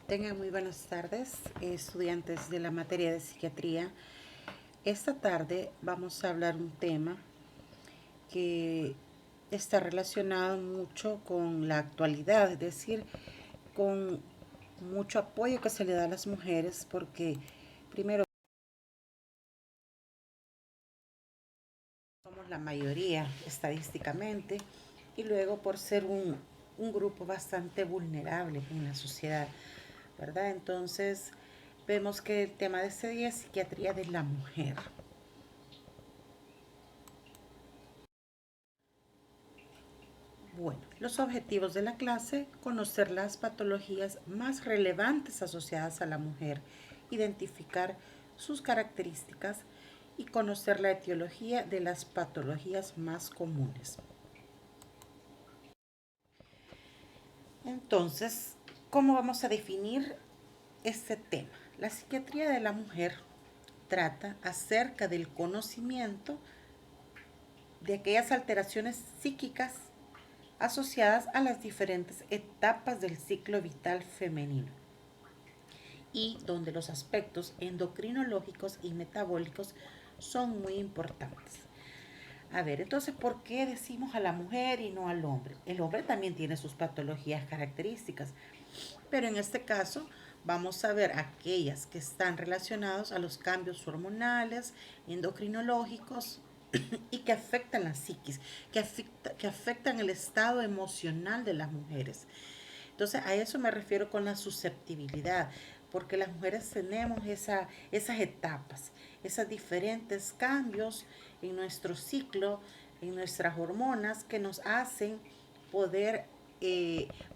Tengan muy buenas tardes, estudiantes de la materia de psiquiatría. Esta tarde vamos a hablar un tema que está relacionado mucho con la actualidad, es decir, con mucho apoyo que se le da a las mujeres, porque primero somos la mayoría estadísticamente y luego por ser un grupo bastante vulnerable en la sociedad, ¿verdad? Entonces vemos que el tema de este día es psiquiatría de la mujer. Bueno, los objetivos de la clase: conocer las patologías más relevantes asociadas a la mujer, identificar sus características y conocer la etiología de las patologías más comunes. Entonces, ¿cómo vamos a definir este tema? La psiquiatría de la mujer trata acerca del conocimiento de aquellas alteraciones psíquicas asociadas a las diferentes etapas del ciclo vital femenino y donde los aspectos endocrinológicos y metabólicos son muy importantes. A ver, entonces, ¿por qué decimos a la mujer y no al hombre? El hombre también tiene sus patologías características, pero en este caso vamos a ver aquellas que están relacionadas a los cambios hormonales, endocrinológicos y que afectan la psiquis, que afectan el estado emocional de las mujeres. Entonces, a eso me refiero con la susceptibilidad, porque las mujeres tenemos esas etapas, esos diferentes cambios en nuestro ciclo, en nuestras hormonas, que nos hacen poder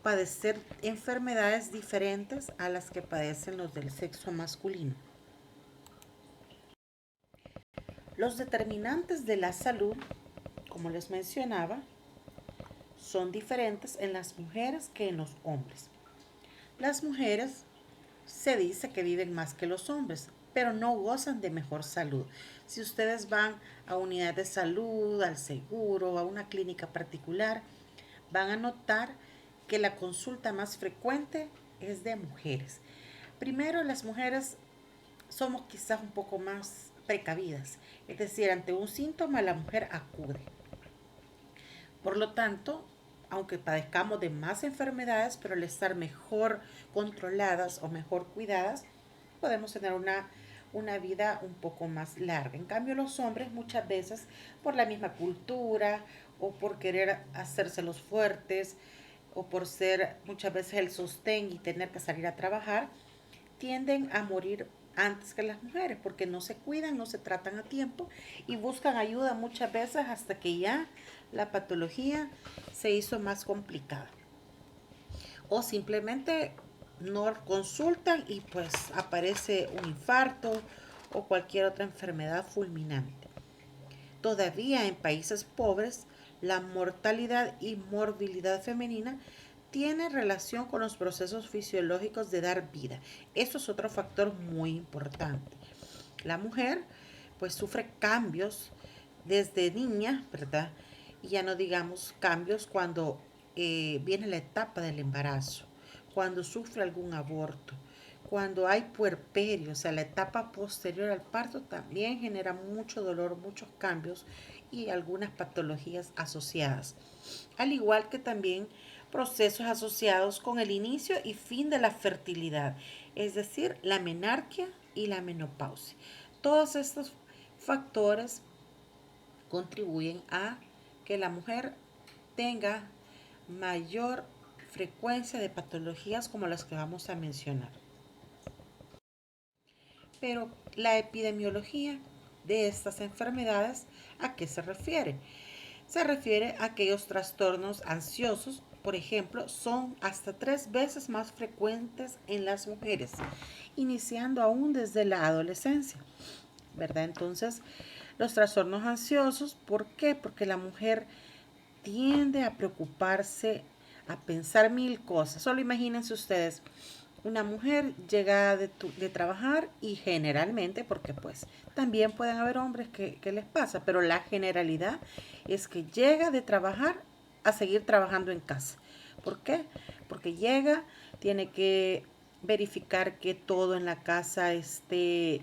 padecer enfermedades diferentes a las que padecen los del sexo masculino. Los determinantes de la salud, como les mencionaba, son diferentes en las mujeres que en los hombres. Las mujeres se dice que viven más que los hombres, pero no gozan de mejor salud. Si ustedes van a unidad de salud, al seguro, a una clínica particular, van a notar que la consulta más frecuente es de mujeres. Primero, las mujeres somos quizás un poco más precavidas, es decir, ante un síntoma la mujer acude. Por lo tanto, aunque padezcamos de más enfermedades, pero al estar mejor controladas o mejor cuidadas, podemos tener una vida un poco más larga. En cambio, los hombres muchas veces, por la misma cultura o por querer hacerse los fuertes o por ser muchas veces el sostén y tener que salir a trabajar, tienden a morir antes que las mujeres porque no se cuidan, no se tratan a tiempo y buscan ayuda muchas veces hasta que ya la patología se hizo más complicada. O simplemente no consultan y pues aparece un infarto o cualquier otra enfermedad fulminante. Todavía en países pobres, la mortalidad y morbilidad femenina tiene relación con los procesos fisiológicos de dar vida. Eso es otro factor muy importante. La mujer pues sufre cambios desde niña, ¿verdad? Y ya no digamos cambios cuando viene la etapa del embarazo, cuando sufre algún aborto, cuando hay puerperio, o sea, la etapa posterior al parto también genera mucho dolor, muchos cambios y algunas patologías asociadas. Al igual que también procesos asociados con el inicio y fin de la fertilidad, es decir, la menarquia y la menopausia. Todos estos factores contribuyen a que la mujer tenga mayor frecuencia de patologías como las que vamos a mencionar. Pero la epidemiología de estas enfermedades, ¿a qué se refiere? Se refiere a aquellos trastornos ansiosos, por ejemplo, son hasta 3 veces más frecuentes en las mujeres, iniciando aún desde la adolescencia, ¿verdad? Entonces, los trastornos ansiosos, ¿por qué? Porque la mujer tiende a preocuparse, a pensar mil cosas. Solo imagínense ustedes, una mujer llega de trabajar y generalmente, porque pues también pueden haber hombres que les pasa, pero la generalidad es que llega de trabajar a seguir trabajando en casa. ¿Por qué? Porque llega, tiene que verificar que todo en la casa esté,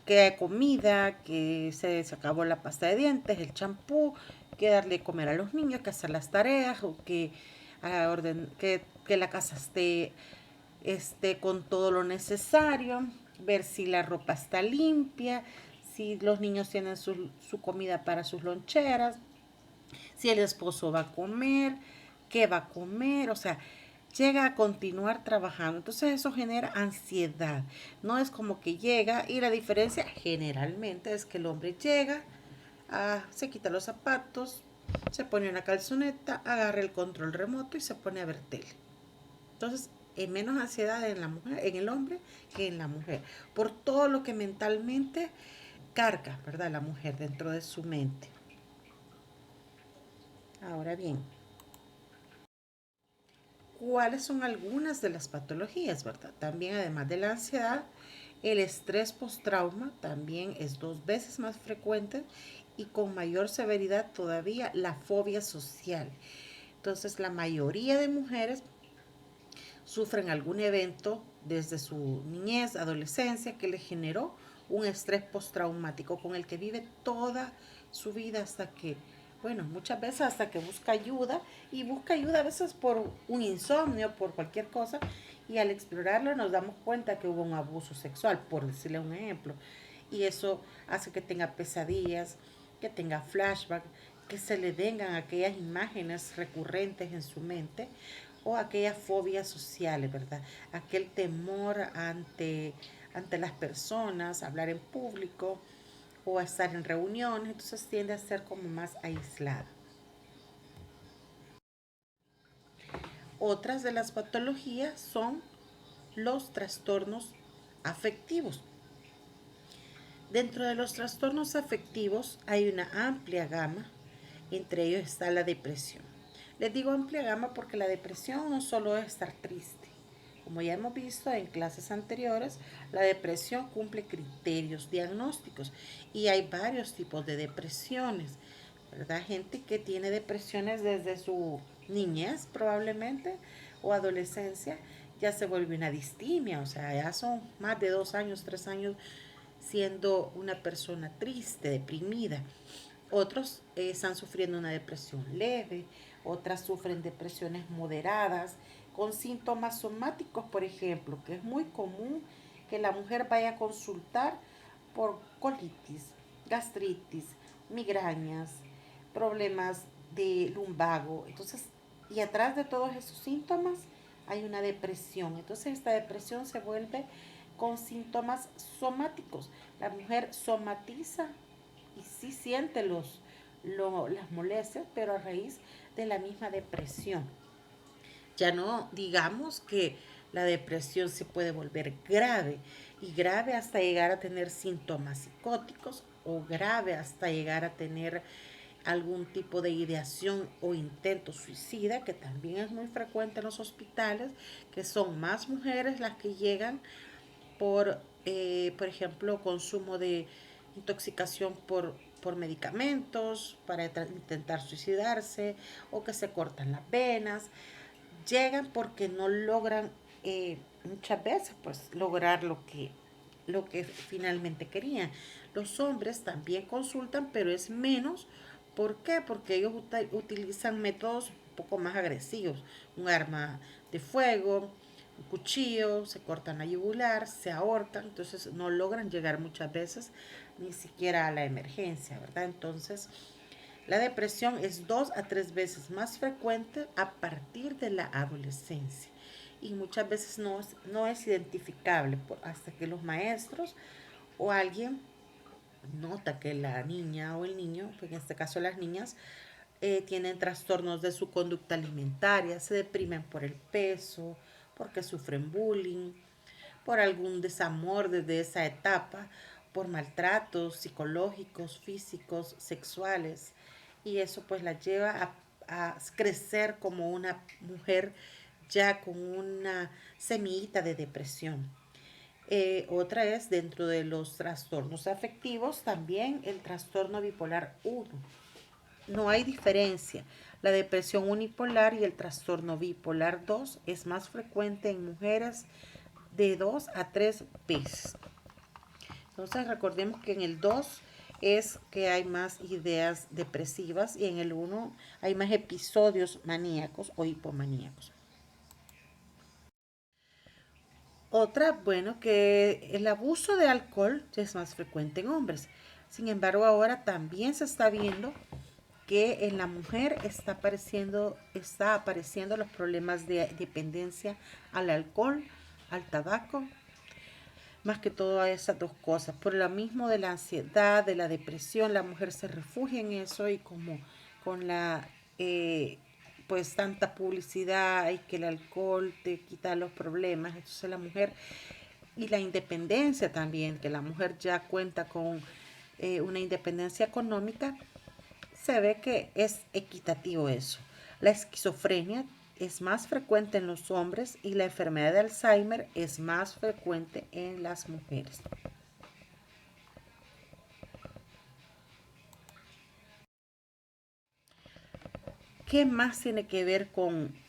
que hay comida, que se acabó la pasta de dientes, el champú, que darle de comer a los niños, que hacer las tareas, o que, que la casa esté con todo lo necesario, ver si la ropa está limpia, si los niños tienen su comida para sus loncheras, si el esposo va a comer, qué va a comer, o sea, llega a continuar trabajando. Entonces eso genera ansiedad. No es como que llega y la diferencia generalmente es que el hombre llega, se quita los zapatos, se pone una calzoneta, agarra el control remoto y se pone a ver tele. Entonces, hay menos ansiedad en la mujer, en el hombre que en la mujer, por todo lo que mentalmente carga, ¿verdad? La mujer dentro de su mente. Ahora bien, ¿cuáles son algunas de las patologías, verdad? También, además de la ansiedad, el estrés postrauma también es 2 veces más frecuente y con mayor severidad todavía la fobia social. Entonces, la mayoría de mujeres sufren algún evento desde su niñez, adolescencia, que le generó un estrés postraumático con el que vive toda su vida hasta que, bueno, muchas veces hasta que busca ayuda, y busca ayuda a veces por un insomnio, por cualquier cosa, y al explorarlo nos damos cuenta que hubo un abuso sexual, por decirle un ejemplo, y eso hace que tenga pesadillas, que tenga flashback, que se le vengan aquellas imágenes recurrentes en su mente o aquellas fobias sociales, ¿verdad? Aquel temor ante las personas, hablar en público o a estar en reuniones, entonces tiende a ser como más aislada. Otras de las patologías son los trastornos afectivos. Dentro de los trastornos afectivos hay una amplia gama, entre ellos está la depresión. Les digo amplia gama porque la depresión no solo es estar triste. Como ya hemos visto en clases anteriores, la depresión cumple criterios diagnósticos y hay varios tipos de depresiones, ¿verdad? Gente que tiene depresiones desde su niñez probablemente o adolescencia, ya se vuelve una distimia, o sea, ya son más de 2 años, 3 años siendo una persona triste, deprimida. Otros están sufriendo una depresión leve, otras sufren depresiones moderadas, con síntomas somáticos, por ejemplo, que es muy común que la mujer vaya a consultar por colitis, gastritis, migrañas, problemas de lumbago. Entonces, y atrás de todos esos síntomas hay una depresión. Entonces, esta depresión se vuelve con síntomas somáticos. La mujer somatiza y sí siente las molestias, pero a raíz de la misma depresión. Ya no digamos que la depresión se puede volver grave y grave hasta llegar a tener síntomas psicóticos o grave hasta llegar a tener algún tipo de ideación o intento suicida, que también es muy frecuente en los hospitales, que son más mujeres las que llegan por ejemplo, consumo de intoxicación por medicamentos para intentar suicidarse o que se cortan las venas. Llegan porque no logran muchas veces pues lograr lo que finalmente querían. Los hombres también consultan, pero es menos. ¿Por qué? Porque ellos utilizan métodos un poco más agresivos. Un arma de fuego, un cuchillo, se cortan la yugular, se ahorcan, entonces no logran llegar muchas veces ni siquiera a la emergencia, ¿verdad? Entonces, la depresión es 2 a 3 veces más frecuente a partir de la adolescencia y muchas veces no es identificable hasta que los maestros o alguien nota que la niña o el niño, en este caso las niñas, tienen trastornos de su conducta alimentaria, se deprimen por el peso, porque sufren bullying, por algún desamor desde esa etapa, por maltratos psicológicos, físicos, sexuales, y eso pues la lleva a crecer como una mujer ya con una semillita de depresión. Otra es dentro de los trastornos afectivos también el trastorno bipolar 1. No hay diferencia. La depresión unipolar y el trastorno bipolar 2 es más frecuente en mujeres de 2 a 3 veces. Entonces recordemos que en el 2 es que hay más ideas depresivas y en el 1 hay más episodios maníacos o hipomaníacos. Otra, bueno, que el abuso de alcohol es más frecuente en hombres. Sin embargo, ahora también se está viendo que en la mujer está apareciendo los problemas de dependencia al alcohol, al tabaco, más que todo a esas dos cosas. Por lo mismo de la ansiedad, de la depresión, la mujer se refugia en eso y como con la pues tanta publicidad y que el alcohol te quita los problemas, entonces la mujer y la independencia también, que la mujer ya cuenta con una independencia económica, se ve que es equitativo eso. La esquizofrenia es más frecuente en los hombres y la enfermedad de Alzheimer es más frecuente en las mujeres. ¿Qué más tiene que ver con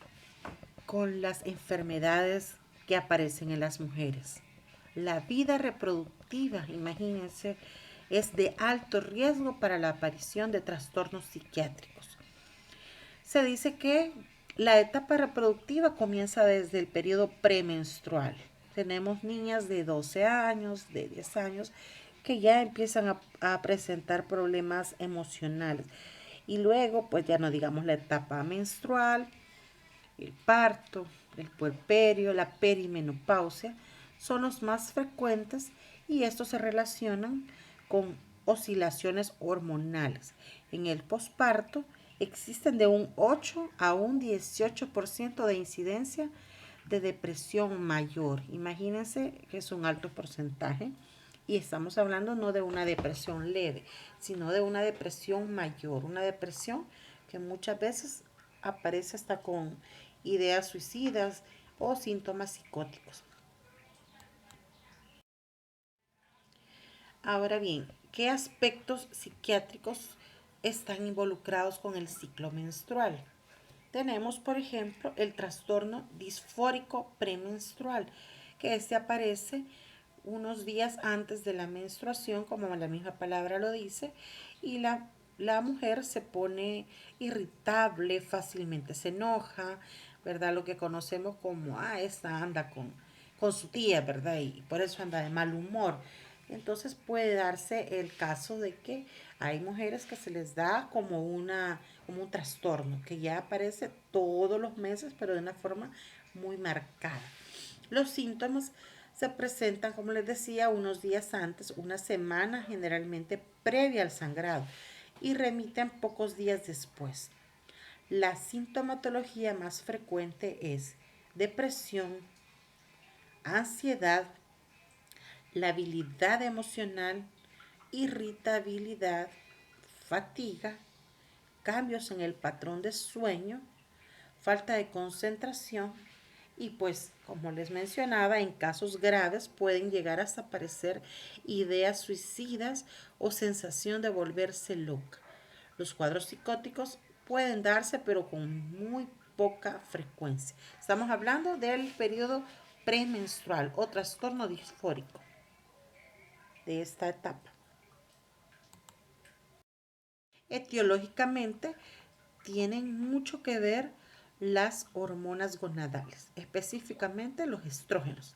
las enfermedades que aparecen en las mujeres? La vida reproductiva, imagínense, es de alto riesgo para la aparición de trastornos psiquiátricos. Se dice que la etapa reproductiva comienza desde el periodo premenstrual. Tenemos niñas de 12 años, de 10 años, que ya empiezan a presentar problemas emocionales. Y luego, pues ya no digamos la etapa menstrual, el parto, el puerperio, la perimenopausia, son los más frecuentes y estos se relacionan con oscilaciones hormonales. En el posparto existen de un 8 a un 18% de incidencia de depresión mayor. Imagínense que es un alto porcentaje y estamos hablando no de una depresión leve, sino de una depresión mayor, una depresión que muchas veces aparece hasta con ideas suicidas o síntomas psicóticos. Ahora bien, ¿qué aspectos psiquiátricos están involucrados con el ciclo menstrual? Tenemos, por ejemplo, el trastorno disfórico premenstrual, que este aparece unos días antes de la menstruación, como la misma palabra lo dice, y la mujer se pone irritable, fácilmente se enoja, ¿verdad? Lo que conocemos como, esta anda con su tía, ¿verdad? Y por eso anda de mal humor. Entonces puede darse el caso de que hay mujeres que se les da como un trastorno, que ya aparece todos los meses, pero de una forma muy marcada. Los síntomas se presentan, como les decía, unos días antes, una semana generalmente previa al sangrado y remiten pocos días después. La sintomatología más frecuente es depresión, ansiedad, labilidad emocional, irritabilidad, fatiga, cambios en el patrón de sueño, falta de concentración y pues como les mencionaba, en casos graves pueden llegar hasta aparecer ideas suicidas o sensación de volverse loca. Los cuadros psicóticos pueden darse pero con muy poca frecuencia. Estamos hablando del periodo premenstrual o trastorno disfórico de esta etapa. Etiológicamente tienen mucho que ver las hormonas gonadales, específicamente los estrógenos.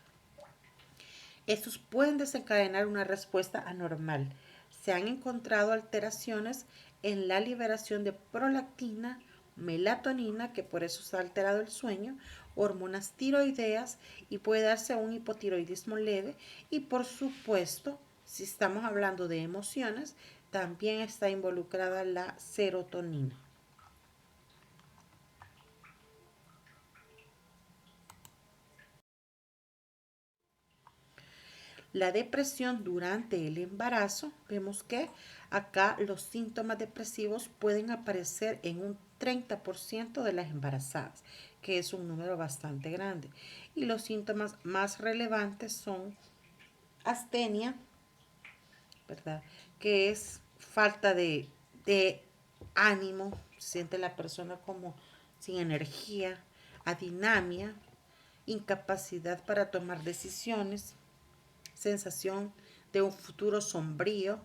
Estos pueden desencadenar una respuesta anormal. Se han encontrado alteraciones en la liberación de prolactina, melatonina, que por eso se ha alterado el sueño, hormonas tiroideas y puede darse un hipotiroidismo leve y por supuesto, si estamos hablando de emociones, también está involucrada la serotonina. La depresión durante el embarazo, vemos que acá los síntomas depresivos pueden aparecer en un 30% de las embarazadas, que es un número bastante grande. Y los síntomas más relevantes son astenia, ¿verdad? Que es falta de ánimo, siente la persona como sin energía, adinamia, incapacidad para tomar decisiones, sensación de un futuro sombrío,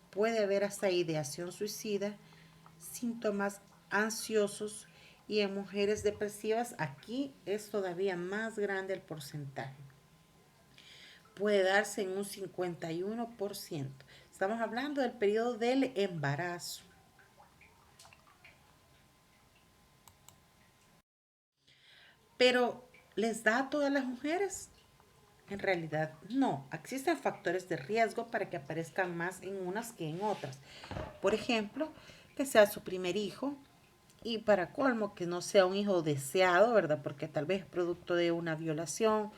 puede haber hasta ideación suicida, síntomas ansiosos y en mujeres depresivas aquí es todavía más grande el porcentaje. Puede darse en un 51%. Estamos hablando del periodo del embarazo. Pero ¿les da a todas las mujeres? En realidad no. Existen factores de riesgo para que aparezcan más en unas que en otras. Por ejemplo, que sea su primer hijo y para colmo que no sea un hijo deseado, ¿verdad? Porque tal vez es producto de una violación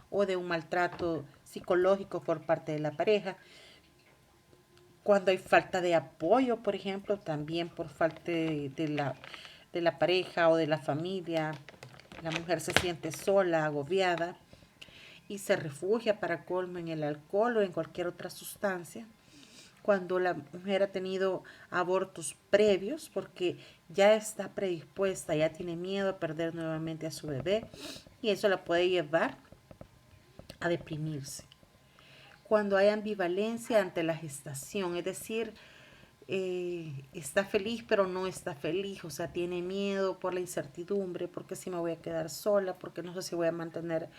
o de un maltrato psicológico por parte de la pareja. Cuando hay falta de apoyo, por ejemplo, también por falta de la pareja o de la familia, la mujer se siente sola, agobiada y se refugia para colmo en el alcohol o en cualquier otra sustancia. Cuando la mujer ha tenido abortos previos porque ya está predispuesta, ya tiene miedo a perder nuevamente a su bebé y eso la puede llevar a deprimirse. Cuando hay ambivalencia ante la gestación, es decir, está feliz pero no está feliz, o sea, tiene miedo por la incertidumbre, porque si me voy a quedar sola, porque no sé si voy a mantener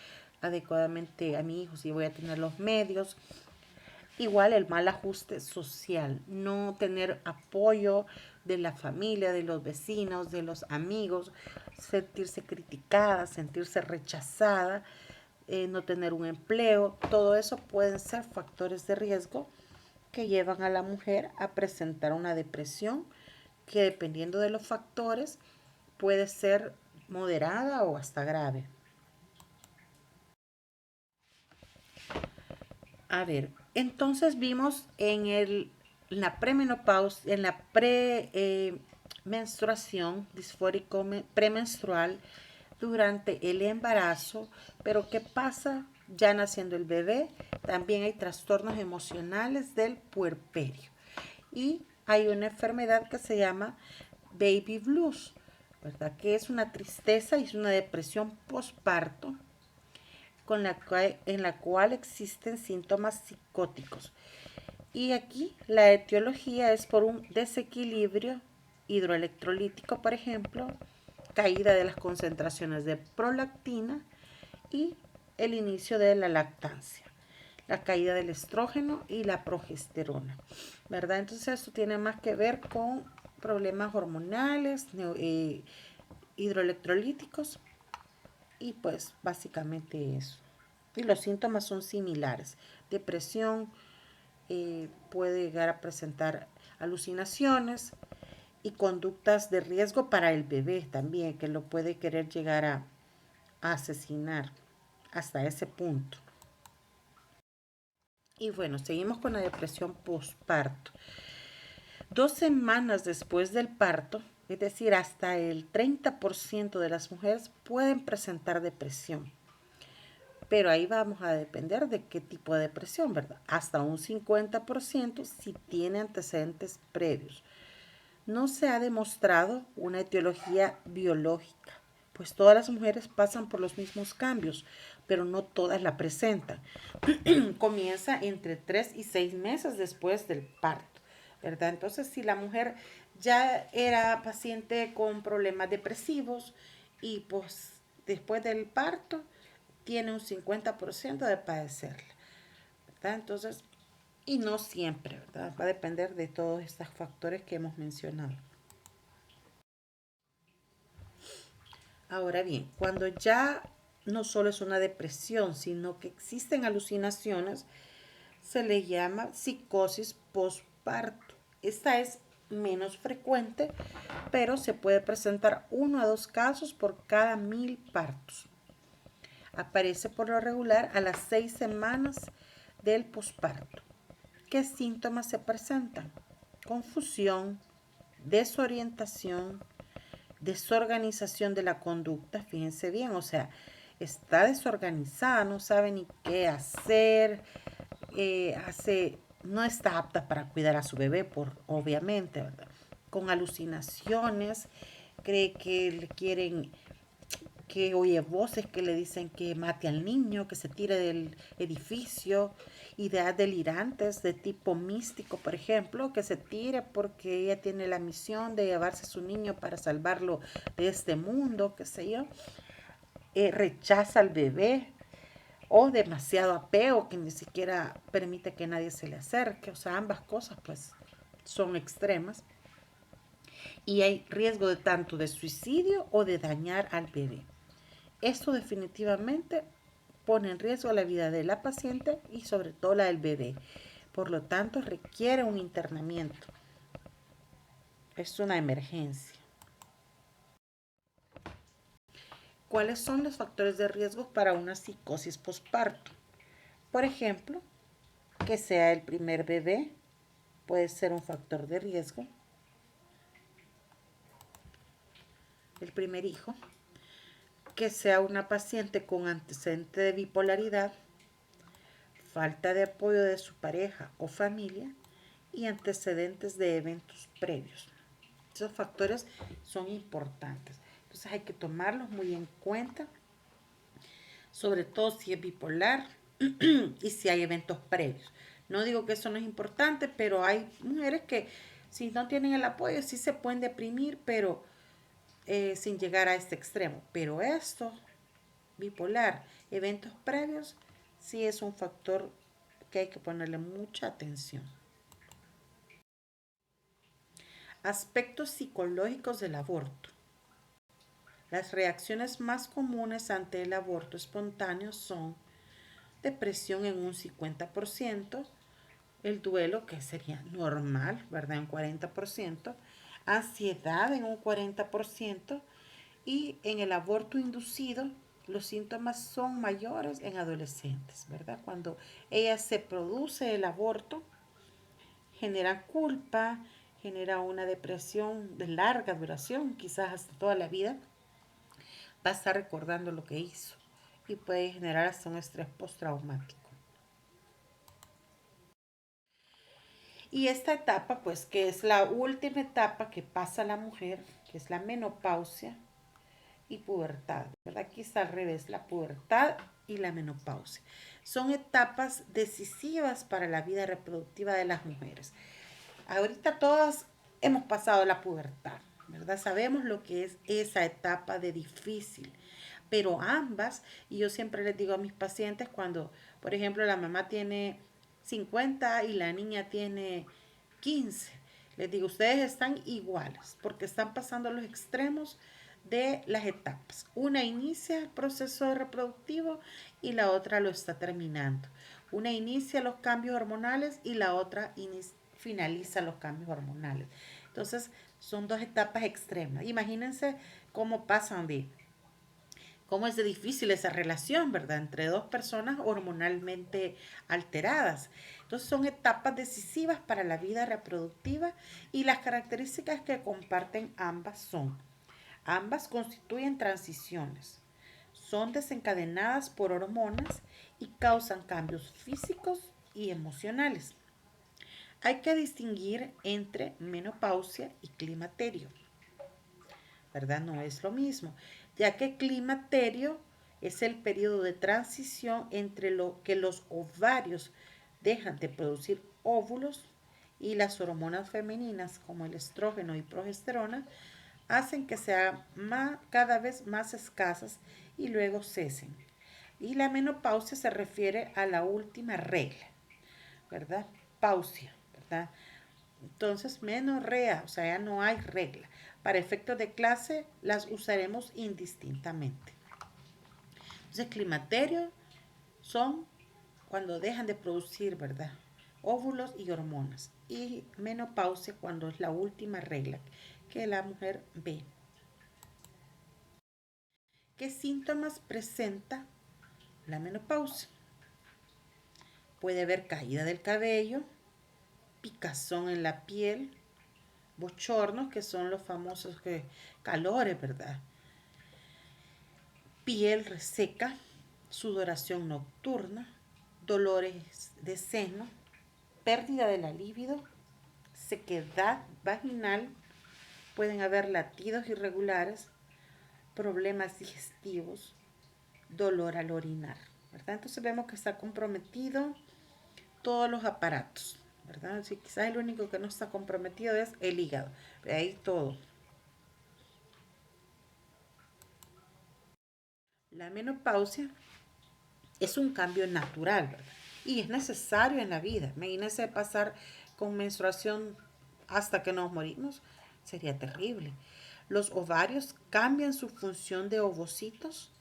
adecuadamente a mi hijo, si voy a tener los medios. Igual el mal ajuste social, no tener apoyo de la familia, de los vecinos, de los amigos, sentirse criticada, sentirse rechazada, no tener un empleo, todo eso pueden ser factores de riesgo que llevan a la mujer a presentar una depresión que dependiendo de los factores puede ser moderada o hasta grave. A ver, entonces vimos en la premenopausia, en la premenstruación, disfórico premenstrual, durante el embarazo, pero ¿qué pasa ya naciendo el bebé? También hay trastornos emocionales del puerperio y hay una enfermedad que se llama baby blues, ¿verdad? Que es una tristeza y es una depresión postparto en la cual existen síntomas psicóticos. Y aquí la etiología es por un desequilibrio hidroelectrolítico, por ejemplo, caída de las concentraciones de prolactina y el inicio de la lactancia, la caída del estrógeno y la progesterona, ¿verdad? Entonces esto tiene más que ver con problemas hormonales, hidroelectrolíticos y pues básicamente eso. Y los síntomas son similares. Depresión, puede llegar a presentar alucinaciones y conductas de riesgo para el bebé también, que lo puede querer llegar a asesinar hasta ese punto. Y bueno, seguimos con la depresión postparto. 2 semanas después del parto, es decir, hasta el 30% de las mujeres pueden presentar depresión. Pero ahí vamos a depender de qué tipo de depresión, ¿verdad? Hasta un 50% si tiene antecedentes previos. No se ha demostrado una etiología biológica, pues todas las mujeres pasan por los mismos cambios, pero no todas la presentan. Comienza entre 3 y 6 meses después del parto, ¿verdad? Entonces, si la mujer ya era paciente con problemas depresivos y pues después del parto tiene un 50% de padecerla, ¿verdad? Entonces, y no siempre, ¿verdad? Va a depender de todos estos factores que hemos mencionado. Ahora bien, cuando ya no solo es una depresión, sino que existen alucinaciones, se le llama psicosis postparto. Esta es menos frecuente, pero se puede presentar 1 a 2 casos por cada 1000 partos. Aparece por lo regular a las 6 semanas del posparto. ¿Qué síntomas se presentan? Confusión, desorientación, desorganización de la conducta, fíjense bien, o sea, está desorganizada, no sabe ni qué hacer, no está apta para cuidar a su bebé, obviamente, ¿verdad? Con alucinaciones, cree que le quieren que oye voces que le dicen que mate al niño, que se tire del edificio, ideas delirantes de tipo místico, por ejemplo, que se tire porque ella tiene la misión de llevarse a su niño para salvarlo de este mundo, qué sé yo. Rechaza al bebé o demasiado apego que ni siquiera permite que nadie se le acerque, o sea, ambas cosas pues son extremas y hay riesgo de tanto de suicidio o de dañar al bebé. Esto definitivamente pone en riesgo la vida de la paciente y sobre todo la del bebé. Por lo tanto, requiere un internamiento. Es una emergencia. ¿Cuáles son los factores de riesgo para una psicosis posparto? Por ejemplo, que sea el primer bebé puede ser un factor de riesgo. El primer hijo. Que sea una paciente con antecedente de bipolaridad, falta de apoyo de su pareja o familia y antecedentes de eventos previos. Esos factores son importantes. Entonces hay que tomarlos muy en cuenta, sobre todo si es bipolar y si hay eventos previos. No digo que eso no es importante, pero hay mujeres que si no tienen el apoyo sí se pueden deprimir, pero sin llegar a este extremo. Pero esto, bipolar, eventos previos, sí es un factor que hay que ponerle mucha atención. Aspectos psicológicos del aborto. Las reacciones más comunes ante el aborto espontáneo son depresión en un 50%, el duelo, que sería normal, ¿verdad? Un 40%, ansiedad en un 40% y en el aborto inducido los síntomas son mayores en adolescentes, ¿verdad? Cuando ella se produce el aborto, genera culpa, genera una depresión de larga duración, quizás hasta toda la vida, va a estar recordando lo que hizo y puede generar hasta un estrés postraumático. Y esta etapa, pues, que es la última etapa que pasa la mujer, que es la menopausia y pubertad, ¿verdad? Aquí está al revés, la pubertad y la menopausia. Son etapas decisivas para la vida reproductiva de las mujeres. Ahorita todas hemos pasado la pubertad, ¿verdad? Sabemos lo que es esa etapa de difícil, pero ambas, y yo siempre les digo a mis pacientes cuando, por ejemplo, la mamá tiene 50 y la niña tiene 15, les digo, ustedes están iguales porque están pasando los extremos de las etapas. Una inicia el proceso reproductivo y la otra lo está terminando. Una inicia los cambios hormonales y la otra finaliza los cambios hormonales. Entonces, son dos etapas extremas. Imagínense cómo pasan de cómo es de difícil esa relación, ¿verdad? Entre dos personas hormonalmente alteradas. Entonces son etapas decisivas para la vida reproductiva y las características que comparten ambas son, ambas constituyen transiciones, son desencadenadas por hormonas y causan cambios físicos y emocionales. Hay que distinguir entre menopausia y climaterio, ¿verdad? No es lo mismo, ya que climaterio es el periodo de transición entre lo que los ovarios dejan de producir óvulos y las hormonas femeninas como el estrógeno y progesterona hacen que sean cada vez más escasas y luego cesen. Y la menopausia se refiere a la última regla, ¿verdad? Pausia, ¿verdad? Entonces, menorrea, o sea, ya no hay regla. Para efectos de clase, las usaremos indistintamente. Entonces, climaterio son cuando dejan de producir, ¿verdad? Óvulos y hormonas. Y menopausia cuando es la última regla que la mujer ve. ¿Qué síntomas presenta la menopausia? Puede haber caída del cabello, picazón en la piel, bochornos, que son los famosos calores, ¿verdad? Piel reseca, sudoración nocturna, dolores de seno, pérdida de la libido, sequedad vaginal, pueden haber latidos irregulares, problemas digestivos, dolor al orinar, ¿verdad? Entonces vemos que está comprometido todos los aparatos, ¿verdad? Así, quizás el único que no está comprometido es el hígado, de ahí todo. La menopausia es un cambio natural, ¿verdad? Y es necesario en la vida. Imagínense pasar con menstruación hasta que nos morimos, sería terrible. Los ovarios cambian su función de ovocitos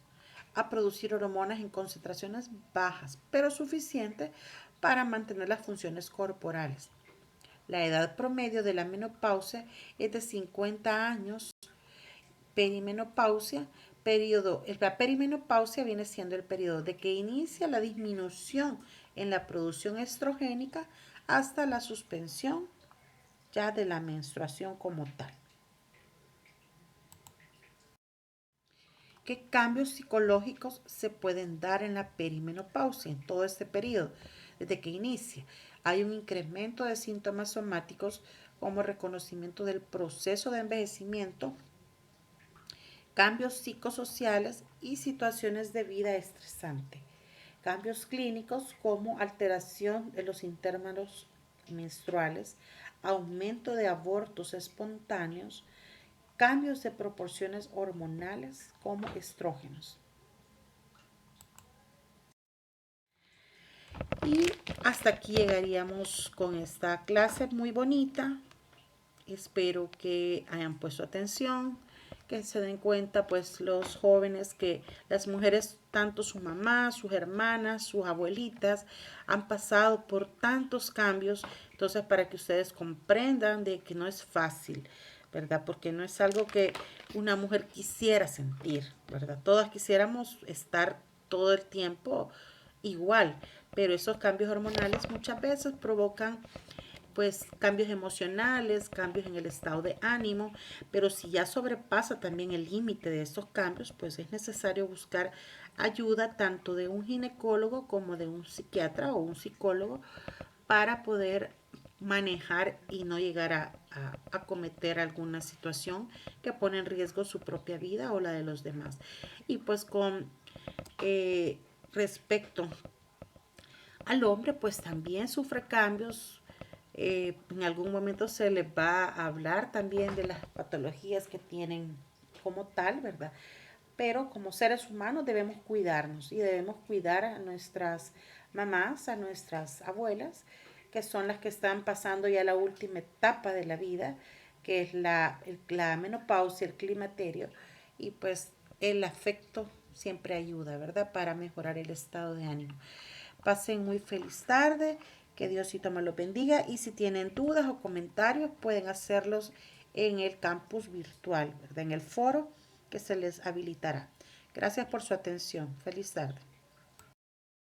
a producir hormonas en concentraciones bajas, pero suficientes para mantener las funciones corporales. La edad promedio de la menopausia es de 50 años. Perimenopausia, la perimenopausia viene siendo el periodo de que inicia la disminución en la producción estrogénica hasta la suspensión ya de la menstruación como tal. ¿Qué cambios psicológicos se pueden dar en la perimenopausia en todo este periodo? Desde que inicia, hay un incremento de síntomas somáticos como reconocimiento del proceso de envejecimiento, cambios psicosociales y situaciones de vida estresante. Cambios clínicos como alteración de los intérvalos menstruales, aumento de abortos espontáneos, cambios de proporciones hormonales como estrógenos. Y hasta aquí llegaríamos con esta clase muy bonita. Espero que hayan puesto atención, que se den cuenta pues los jóvenes que las mujeres, tanto su mamá, sus hermanas, sus abuelitas, han pasado por tantos cambios. Entonces, para que ustedes comprendan de que no es fácil, ¿verdad? Porque no es algo que una mujer quisiera sentir, ¿verdad? Todas quisiéramos estar todo el tiempo igual, pero esos cambios hormonales muchas veces provocan pues cambios emocionales, cambios en el estado de ánimo, pero si ya sobrepasa también el límite de estos cambios, pues es necesario buscar ayuda tanto de un ginecólogo como de un psiquiatra o un psicólogo para poder manejar y no llegar a cometer alguna situación que pone en riesgo su propia vida o la de los demás. Y pues con respecto al hombre, pues también sufre cambios. En algún momento se les va a hablar también de las patologías que tienen como tal, ¿verdad? Pero como seres humanos debemos cuidarnos y debemos cuidar a nuestras mamás, a nuestras abuelas, que son las que están pasando ya la última etapa de la vida, que es la menopausia, el climaterio, y pues el afecto siempre ayuda, ¿verdad? Para mejorar el estado de ánimo. Pasen muy feliz tarde, que Diosito me lo bendiga y si tienen dudas o comentarios pueden hacerlos en el campus virtual, ¿verdad? En el foro que se les habilitará. Gracias por su atención. Feliz tarde.